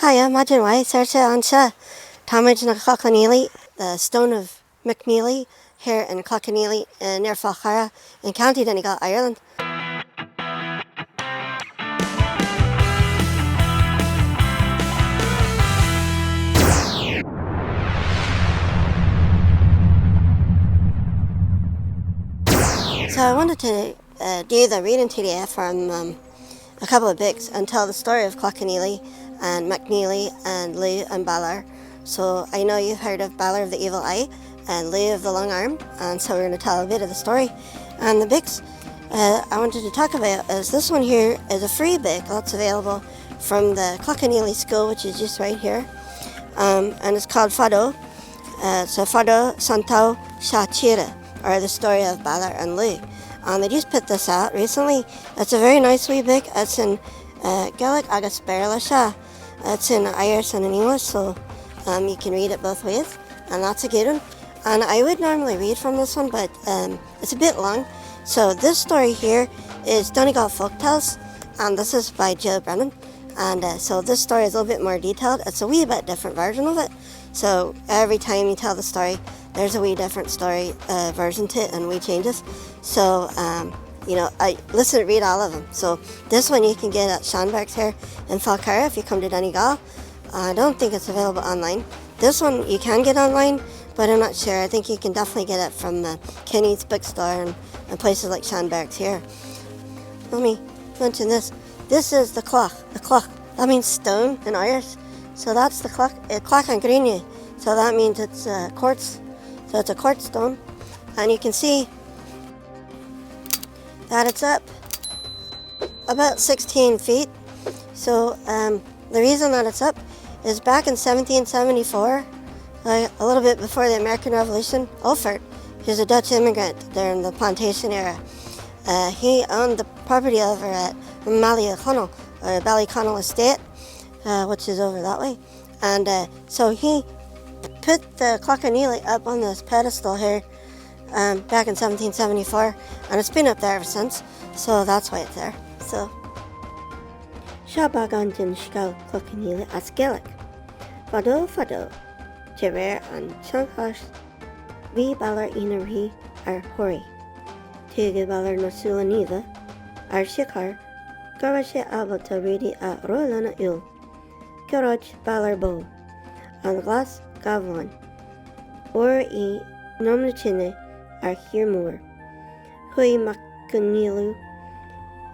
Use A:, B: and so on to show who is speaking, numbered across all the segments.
A: Hi, imagine why Saoirse ansha Támuid na Cloughaneely, the stone of McNeely, here in Cloughaneely, near Falcarragh, in County Donegal, Ireland. So I wanted to do the reading today from a couple of books and tell the story of Cloughaneely and McNeely and Lugh and Balor. So I know you've heard of Balor of the Evil Eye and Lugh of the Long Arm, and so we're going to tell a bit of the story. And the books I wanted to talk about is this one here is a free book that's available from the Cloughaneely School, which is just right here, and it's called Fado. So Fado Santau Shachira, or the story of Balor and Lugh. And they just put this out recently. It's a very nice wee book. It's in Gaelic Agus Berlasha. It's in Irish and in English, so you can read it both ways, and that's a good one. And I would normally read from this one, but it's a bit long. So this story here is Donegal Folktales, and this is by Brennan. And so this story is a little bit more detailed. It's a wee bit different version of it. So every time you tell the story, there's a wee different story version to it and wee changes. So, I read all of them. So this one you can get at Shanberg's here in Falcarragh if you come to Donegal. I don't think it's available online. This one you can get online, but I'm not sure. I think you can definitely get it from the Kenny's bookstore and places like Shanberg's here. Let me mention this. This is the Clough. The Clough. That means stone in Irish. So that's the Cloughaneely. So that means it's quartz. So it's a quartz stone. And you can see that it's up about 16 feet. So the reason that it's up is back in 1774, a little bit before the American Revolution, Ulfert, who's a Dutch immigrant during the plantation era, he owned the property over at Ballyconnell, or Ballyconnell Estate, which is over that way. And so he put the Cloughaneely up on this pedestal here back in 1774, and it's been up there ever since, so that's why it's there. So Shabagan din Scal Cloughaneely as Gaelic. Fado, Tiver and Chankash, V Balor Inarhi ar Hori. Tige Balor no Scannánaithe ar Shikar, Garashe Abata Redi a Roilana Il, Garaj Balor Bo, and Glas Cavan, or Dromnatinney ar Hirmur, Hui McNeelu,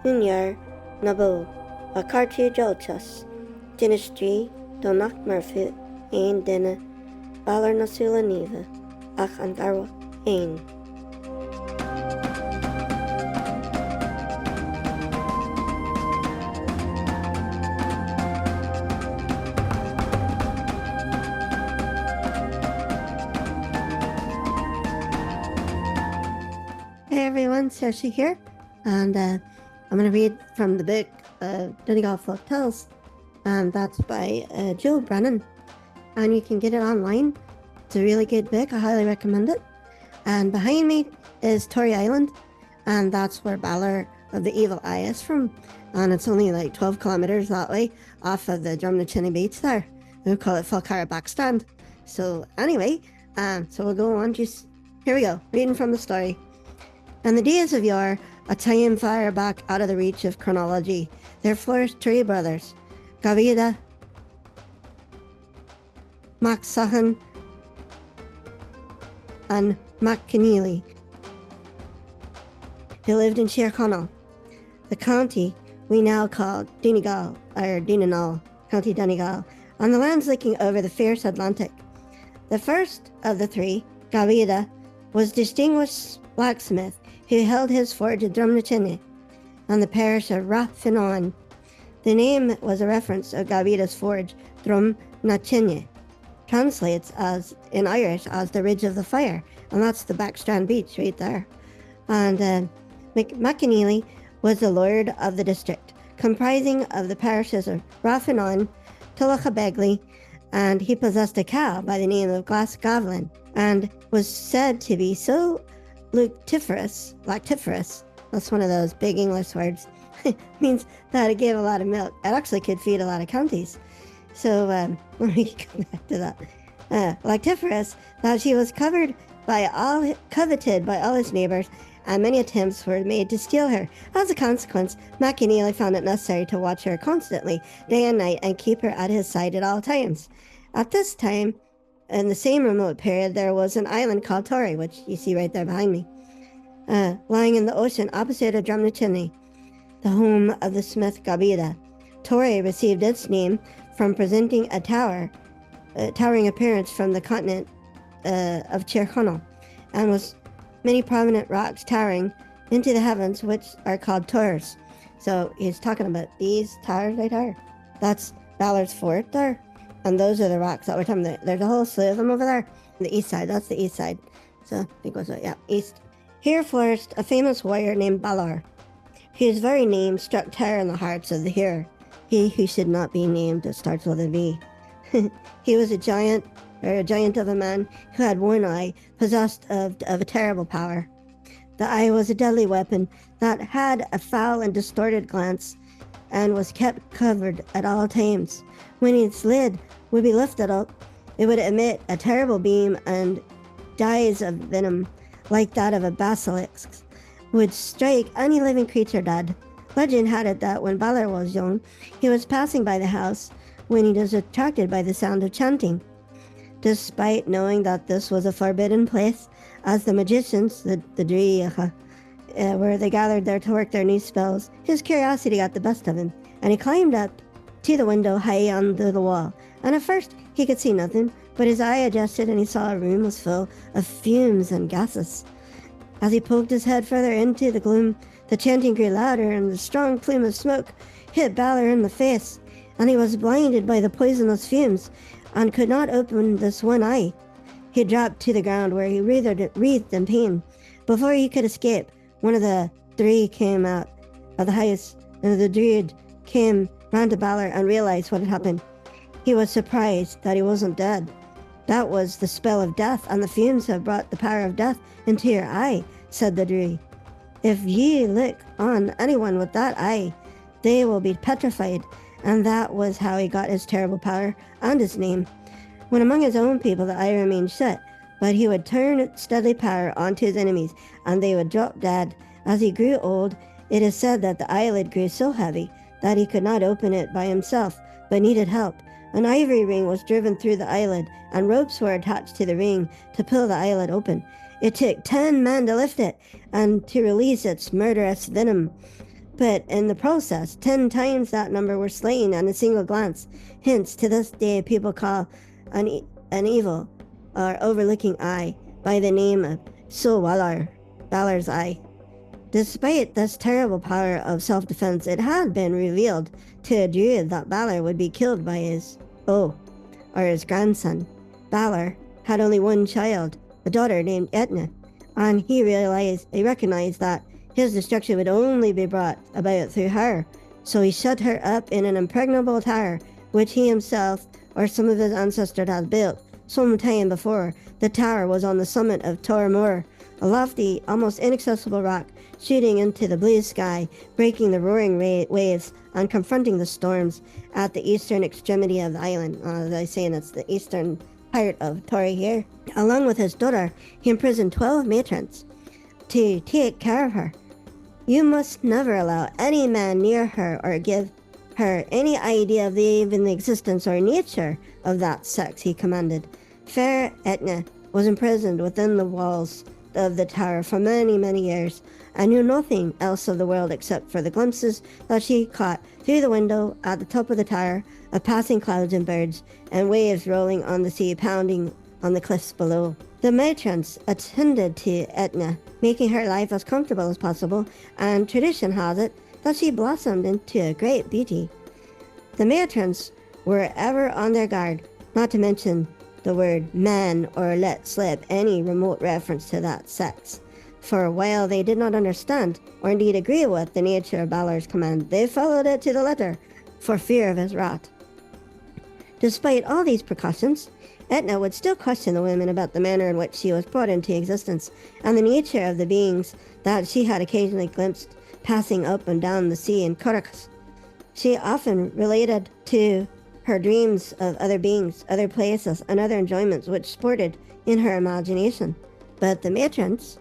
A: Nunyar Nabo, a Cartier Jolchas, Dynasty, Donach Murphy, Ein Dine, Balor no Scannánaithe, Ach and Darwa Ein. Hey everyone, Saoirse here, and I'm going to read from the book Donegal Folktales, and that's by Brennan, and you can get it online. It's a really good book, I highly recommend it. And behind me is Tory Island, and that's where Balor of the Evil Eye is from, and it's only like 12 kilometres that way off of the Dromnatinney beach there. We call it Falcarragh Strand. So anyway, so we'll go on, here we go, reading from the story. In the days of yore, a time far back out of the reach of chronology, there flourished three brothers, Gobha, Macsahan, and McNeely, who lived in Tirconnell, the county we now call Donegal, or Donegal, County Donegal, on the lands looking over the fierce Atlantic. The first of the three, Gobha, was distinguished blacksmith who held his forge at Dromnatinney, on the parish of Rathfinnan. The name was a reference to Gobha's forge, Dromnatinney, translates as in Irish as the Ridge of the Fire, and that's the back Strand beach right there. And McNeely was the lord of the district, comprising of the parishes of Rathfinnan, Tullachabegley, and he possessed a cow by the name of Glen, and was said to be so lactiferous, that's one of those big English words, means that it gave a lot of milk. It actually could feed a lot of counties. So, let me go back to that. Lactiferous, that she was coveted by all his neighbours, and many attempts were made to steal her. As a consequence, Cloughaneely found it necessary to watch her constantly, day and night, and keep her at his side at all times. At this time, in the same remote period, there was an island called Tory, which you see right there behind me, lying in the ocean opposite of Dromnatinney, the home of the smith Gobha. Tory received its name from presenting a towering appearance from the continent of Tirchonel, and was many prominent rocks towering into the heavens, which are called towers. So he's talking about these towers right there. That's Balor's fort there, and those are the rocks that we're talking about. There's a whole slew of them over there. The east side, that's the east side. So it goes right, yeah, east. Here flourished a famous warrior named Balor, whose very name struck terror in the hearts of the hearer. He who should not be named, that starts with a V. He was a giant of a man who had one eye, possessed of a terrible power. The eye was a deadly weapon that had a foul and distorted glance, and was kept covered at all times. When its lid would be lifted up, it would emit a terrible beam, and dyes of venom, like that of a basilisk, would strike any living creature dead. Legend had it that when Balor was young, he was passing by the house when he was attracted by the sound of chanting. Despite knowing that this was a forbidden place, as the magicians, the Dromnatinney, where they gathered there to work their new spells, his curiosity got the best of him, and he climbed up to the window high under the wall. And at first he could see nothing, but his eye adjusted and he saw a room was full of fumes and gases. As he poked his head further into the gloom, the chanting grew louder, and the strong plume of smoke hit Balor in the face, and he was blinded by the poisonous fumes, and could not open this one eye. He dropped to the ground, where he writhed in pain. Before he could escape, one of the three came out of the house, and the druid ran to Balor and realized what had happened. He was surprised that he wasn't dead. That was the spell of death, and the fumes have brought the power of death into your eye, said the druid. If ye look on anyone with that eye, they will be petrified. And that was how he got his terrible power and his name. When among his own people, the eye remained shut, but he would turn its deadly power onto his enemies, and they would drop dead. As he grew old, it is said that the eyelid grew so heavy that he could not open it by himself, but needed help. An ivory ring was driven through the eyelid, and ropes were attached to the ring to pull the eyelid open. It took 10 men to lift it, and to release its murderous venom. But in the process, 10 times that number were slain in a single glance. Hence, to this day, people call an evil or overlooking eye by the name of Balor's eye. Despite this terrible power of self-defense, it had been revealed to a druid that Balor would be killed by his grandson. Balor had only one child, a daughter named Eithne, and he recognized that his destruction would only be brought about through her. So he shut her up in an impregnable tower, which he himself or some of his ancestors had built some time before. The tower was on the summit of Tor Moor, a lofty, almost inaccessible rock shooting into the blue sky, breaking the roaring waves and confronting the storms at the eastern extremity of the island. As I was saying, it's the eastern part of Tory here. Along with his daughter, he imprisoned 12 matrons to take care of her. You must never allow any man near her or give her any idea of even the existence or nature of that sex, he commanded. Fair Eithne was imprisoned within the walls of the tower for many, many years, and knew nothing else of the world except for the glimpses that she caught through the window at the top of the tower of passing clouds and birds, and waves rolling on the sea pounding on the cliffs below. The matrons attended to Eithne, making her life as comfortable as possible, and tradition has it that she blossomed into a great beauty. The matrons were ever on their guard, not to mention the word man or let slip any remote reference to that sex. For while they did not understand, or indeed agree with, the nature of Balor's command, they followed it to the letter, for fear of his wrath. Despite all these precautions, Eithne would still question the women about the manner in which she was brought into existence, and the nature of the beings that she had occasionally glimpsed passing up and down the sea in Carrick. She often related to her dreams of other beings, other places, and other enjoyments which sported in her imagination. But the matrons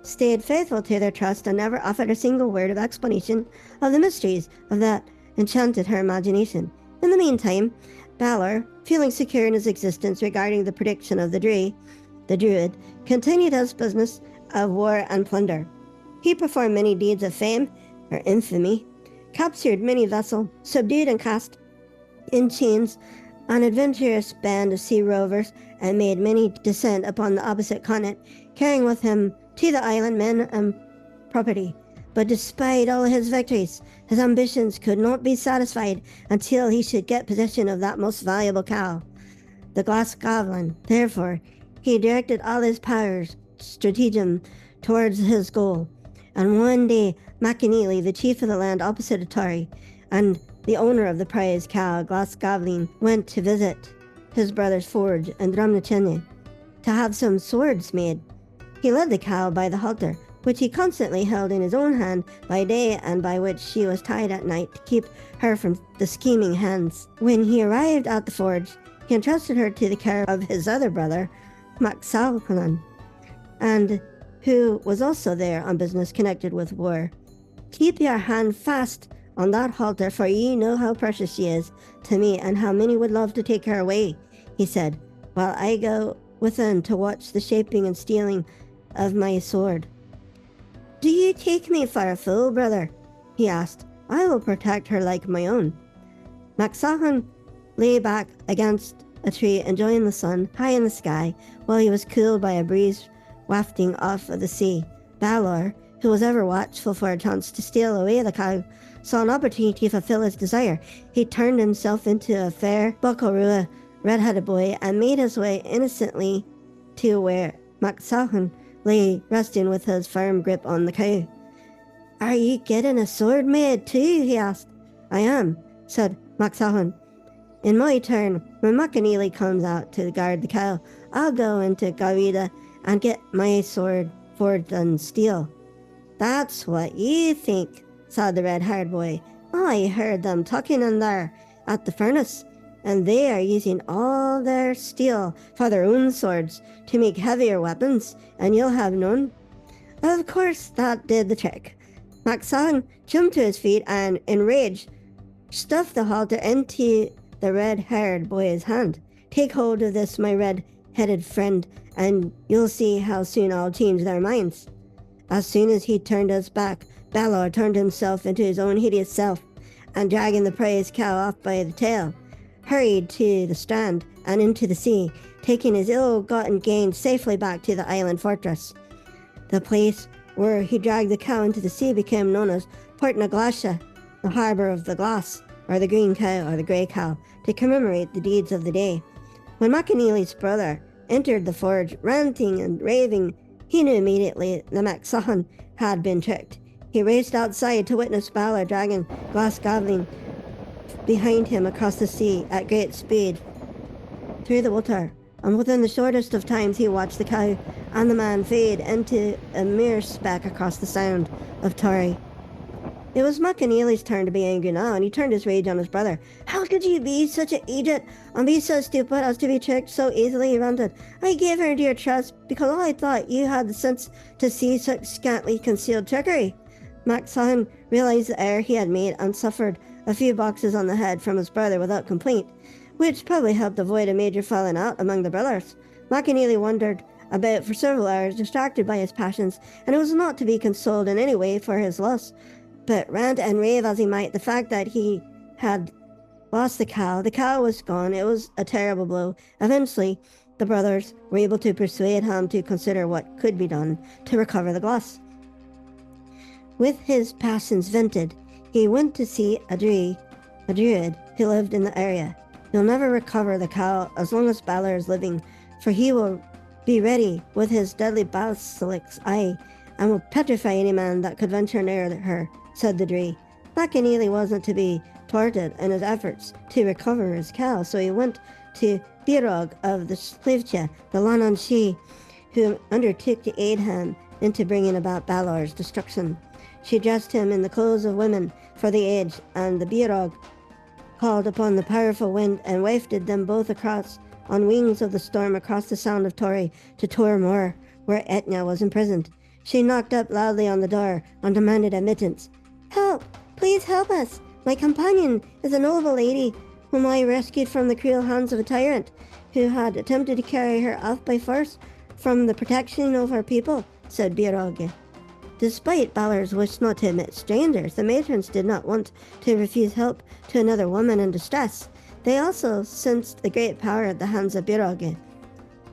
A: stayed faithful to their trust and never offered a single word of explanation of the mysteries of that enchanted her imagination. In the meantime, Balor, feeling secure in his existence regarding the prediction of the Druid, continued his business of war and plunder. He performed many deeds of fame, or infamy, captured many vessels, subdued and cast in chains an adventurous band of sea rovers, and made many descent upon the opposite continent, carrying with him to the island men and property. But despite all his victories, his ambitions could not be satisfied until he should get possession of that most valuable cow, the Gleann. Therefore, he directed all his powers, stratagem, towards his goal. And one day, Cloughaneely, the chief of the land opposite of Tory, and the owner of the prized cow, Gleann, went to visit his brother's forge in Dromnatinney to have some swords made. He led the cow by the halter, which he constantly held in his own hand by day and by which she was tied at night to keep her from the scheming hands. When he arrived at the forge, he entrusted her to the care of his other brother, Falcarragh, and who was also there on business connected with war. Keep your hand fast on that halter, for ye know how precious she is to me, and how many would love to take her away, he said, while I go within to watch the shaping and stealing of my sword. Do you take me for a fool, brother? He asked. I will protect her like my own. Falcarragh lay back against a tree, enjoying the sun high in the sky, while he was cooled by a breeze wafting off of the sea. Balor, who was ever watchful for a chance to steal away the cow, saw an opportunity to fulfill his desire. He turned himself into a fair, buckaroo, red-headed boy and made his way innocently to where Falcarragh lay resting with his firm grip on the cow. Are you getting a sword made too? He asked. I am, said Falcarragh. In my turn, when Cloughaneely comes out to guard the cow, I'll go into Gobha and get my sword forged in steel. That's what you think, said the red-haired boy. I heard them talking in there at the furnace, and they are using all their steel for their own swords to make heavier weapons, and you'll have none. Of course that did the trick. Falcarragh jumped to his feet and, enraged, stuffed the halter into the red-haired boy's hand. Take hold of this, my red-headed friend, and you'll see how soon I'll change their minds. As soon as he turned his back, Balor turned himself into his own hideous self, and dragging the prized cow off by the tail, hurried to the Strand and into the sea, taking his ill-gotten gains safely back to the island fortress. The place where he dragged the cow into the sea became known as Port nGaeltacht, the harbour of the glass, or the green cow, or the grey cow, to commemorate the deeds of the day. When Cloughaneely's brother entered the forge, ranting and raving, he knew immediately that Falcarragh had been tricked. He raced outside to witness Balor dragging Gleann behind him across the sea at great speed through the water, and within the shortest of times he watched the cow and the man fade into a mere speck across the sound of Tory. It was Cloughaneely's turn to be angry now, and he turned his rage on his brother. How could you be such an idiot and be so stupid as to be tricked so easily? He ranted. I gave her into your trust because I thought you had the sense to see such scantily concealed trickery. Falcarragh realized the error he had made and suffered a few boxes on the head from his brother without complaint, which probably helped avoid a major falling out among the brothers. Cloughaneely wandered about for several hours, distracted by his passions, and it was not to be consoled in any way for his loss. But rant and rave as he might, the fact that he had lost the cow was gone. It was a terrible blow. Eventually, the brothers were able to persuade him to consider what could be done to recover the glass. With his passions vented, he went to see a druid who lived in the area. He'll never recover the cow as long as Balor is living, for he will be ready with his deadly basilic's eye, and will petrify any man that could venture near her, said the druid. Cloughaneely wasn't to be thwarted in his efforts to recover his cow, so he went to Byrog of the Slivcha, the Lananshi, who undertook to aid him into bringing about Balor's destruction. She dressed him in the clothes of women for the age, and the Byrog called upon the powerful wind and wafted them both across on wings of the storm across the sound of Tory to Tory, where Eithne was imprisoned. She knocked up loudly on the door and demanded admittance. "Help! Please help us! My companion is a noble lady whom I rescued from the cruel hands of a tyrant who had attempted to carry her off by force from the protection of her people," said Bíreoga. Despite Balor's wish not to admit strangers, the matrons did not want to refuse help to another woman in distress. They also sensed the great power at the hands of Bíreoga,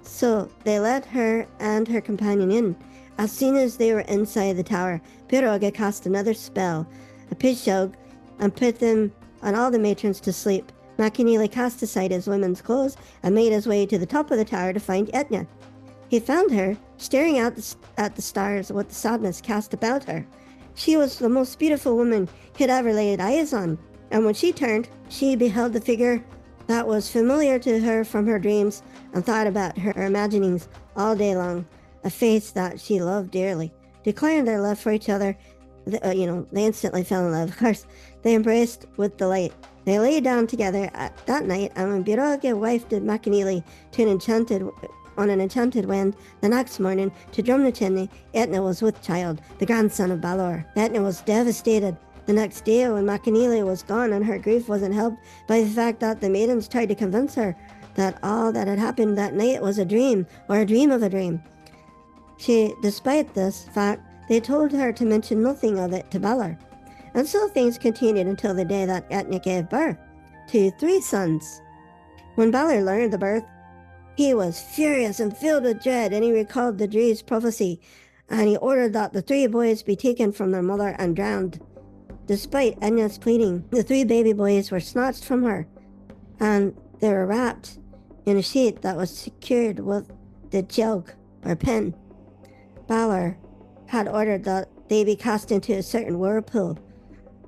A: so they let her and her companion in. As soon as they were inside the tower, Bíreoga cast another spell, a pishog, and put them and all the matrons to sleep. McAneely cast aside his women's clothes and made his way to the top of the tower to find Eithne. He found her, staring out at the stars with the sadness cast about her. She was the most beautiful woman he had ever laid eyes on, and when she turned, she beheld the figure that was familiar to her from her dreams and thought about her imaginings all day long, a face that she loved dearly. Declaring their love for each other, they instantly fell in love. Of course, they embraced with delight. They lay down together that night, and when Bíreoga wafted McAneely on an enchanted wind the next morning to Dromnatinney, Eithne was with child, the grandson of Balor. Eithne was devastated. The next day, when McAneely was gone and her grief wasn't helped by the fact that the maidens tried to convince her that all that had happened that night was a dream, or a dream of a dream. Despite this fact, they told her to mention nothing of it to Balor. And so things continued until the day that Eithne gave birth to 3 sons. When Balor learned the birth, he was furious and filled with dread, and he recalled the Dree's prophecy, and he ordered that the 3 boys be taken from their mother and drowned. Despite Eithne's pleading, the 3 baby boys were snatched from her, and they were wrapped in a sheet that was secured with the jug or pin. Balor had ordered that they be cast into a certain whirlpool.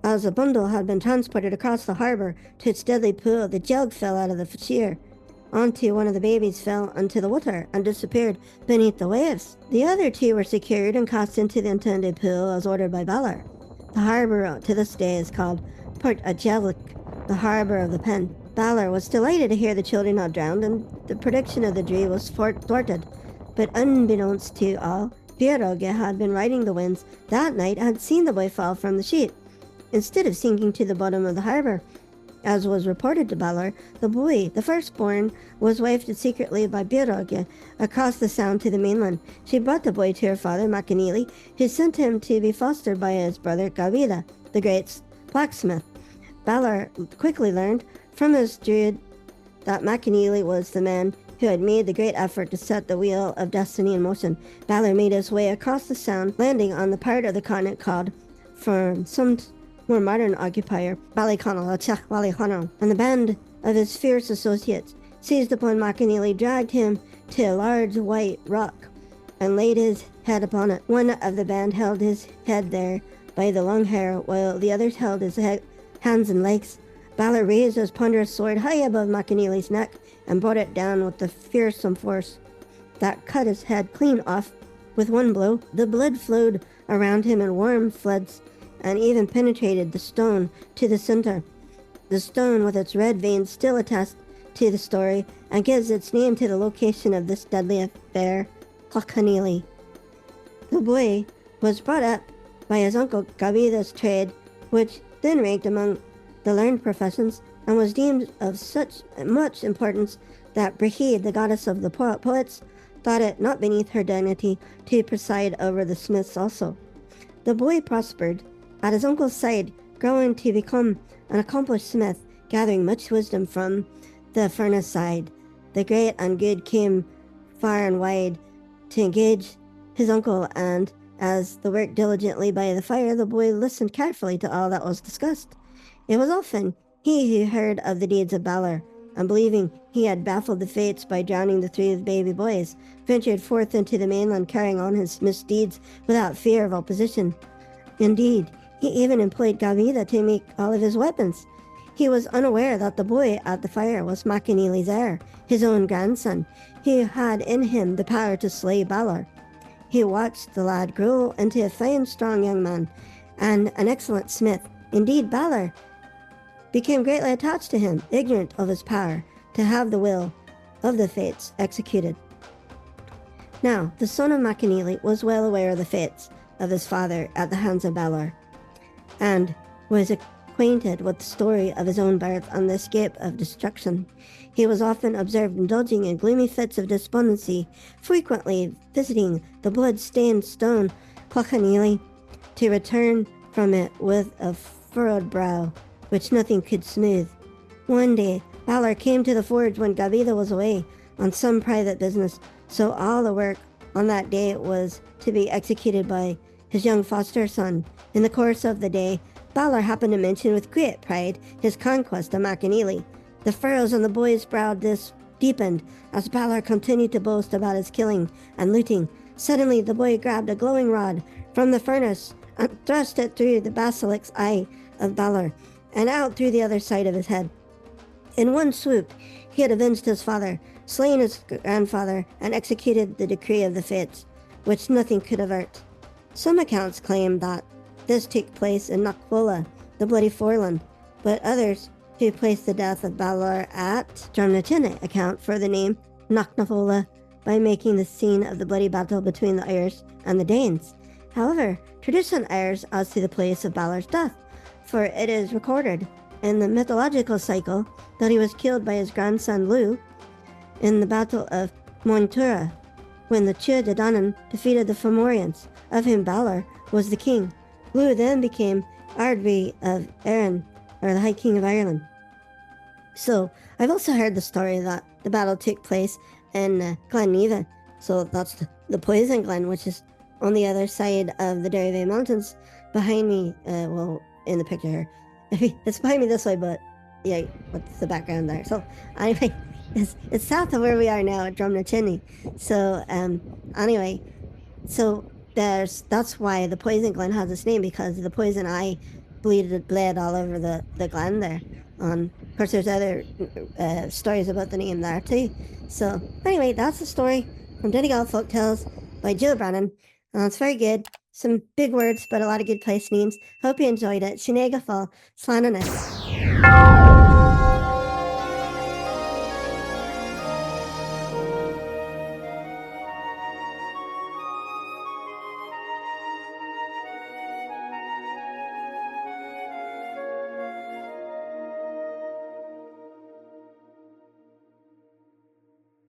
A: As the bundle had been transported across the harbour to its deadly pool, the jug fell out of the sheer onto one of the babies, fell into the water and disappeared beneath the waves. The other 2 were secured and cast into the intended pool as ordered by Balor. The harbour to this day is called Port Agelik, the harbour of the pen. Balor was delighted to hear the children had drowned, and the prediction of the Dree was thwarted. But unbeknownst to all, Bíreoga had been riding the winds that night and had seen the boy fall from the sheet. Instead of sinking to the bottom of the harbour, as was reported to Balor, the boy, the firstborn, was wafted secretly by Bíreoga across the sound to the mainland. She brought the boy to her father, McAneely, who sent him to be fostered by his brother Gobha, the great blacksmith. Balor quickly learned from his druid that McAneely was the man who had made the great effort to set the wheel of destiny in motion. Balor made his way across the sound, landing on the part of the continent called, from some more modern occupier, Ballyconal, and the band of his fierce associates seized upon McAneely, dragged him to a large white rock, and laid his head upon it. One of the band held his head there by the long hair, while the others held his hands and legs. Balor raised his ponderous sword high above McAneely's neck and brought it down with the fearsome force that cut his head clean off with one blow. The blood flowed around him in warm floods and even penetrated the stone to the center. The stone with its red veins still attests to the story and gives its name to the location of this deadly affair, Cloughaneely. The boy was brought up by his uncle Gobha's trade, which then ranked among the learned professions, and was deemed of such much importance that Brigid, the goddess of the poets, thought it not beneath her dignity to preside over the smiths also. The boy prospered at his uncle's side, growing to become an accomplished smith, gathering much wisdom from the furnace side. The great and good came far and wide to engage his uncle, and as they worked diligently by the fire, the boy listened carefully to all that was discussed. It was often he who heard of the deeds of Balor, and believing he had baffled the fates by drowning the 3 baby boys, ventured forth into the mainland carrying on his misdeeds without fear of opposition. Indeed, he even employed Gobha to make all of his weapons. He was unaware that the boy at the fire was McAneely's heir, his own grandson, who had in him the power to slay Balor. He watched the lad grow into a fine, strong young man, and an excellent smith. Indeed, Balor became greatly attached to him, ignorant of his power to have the will of the fates executed. Now, the son of Cloughaneely was well aware of the fates of his father at the hands of Balor, and was acquainted with the story of his own birth and the escape of destruction. He was often observed indulging in gloomy fits of despondency, frequently visiting the blood-stained stone Cloughaneely, to return from it with a furrowed brow, which nothing could smooth. One day, Balor came to the forge when Gobha was away on some private business, so all the work on that day was to be executed by his young foster son. In the course of the day, Balor happened to mention with great pride his conquest of Cloughaneely. The furrows on the boy's brow deepened as Balor continued to boast about his killing and looting. Suddenly, the boy grabbed a glowing rod from the furnace and thrust it through the basilic's eye of Balor and out through the other side of his head. In one swoop, he had avenged his father, slain his grandfather, and executed the decree of the fates, which nothing could avert. Some accounts claim that this took place in nGaeltacht, the Bloody Foreland, but others who place the death of Balor at Dromnatinney account for the name nGaeltacht by making the scene of the bloody battle between the Irish and the Danes. However, tradition errs as to the place of Balor's death, for it is recorded in the mythological cycle that he was killed by his grandson Lugh in the Battle of Moyntura, when the Tuatha de Danann defeated the Fomorians, of whom Balor was the king. Lugh then became Ardri of Erin, or the High King of Ireland. So, I've also heard the story that the battle took place in Glen, so that's the Poison Glen, which is on the other side of the Derry Mountains, behind me, well, in the picture here. It's behind me this way, but yeah, what's the background there? So, anyway, it's south of where we are now at Dromnatinney. So, anyway, so that's why the Poison Glen has its name, because the poison eye bled all over the glen there. Of course, there's other stories about the name there too. So, anyway, that's the story from Donegal Folktales by Joe Brennan. It's very good. Some big words, but a lot of good place names. Hope you enjoyed it. Scannánaithe, Scannánaithe.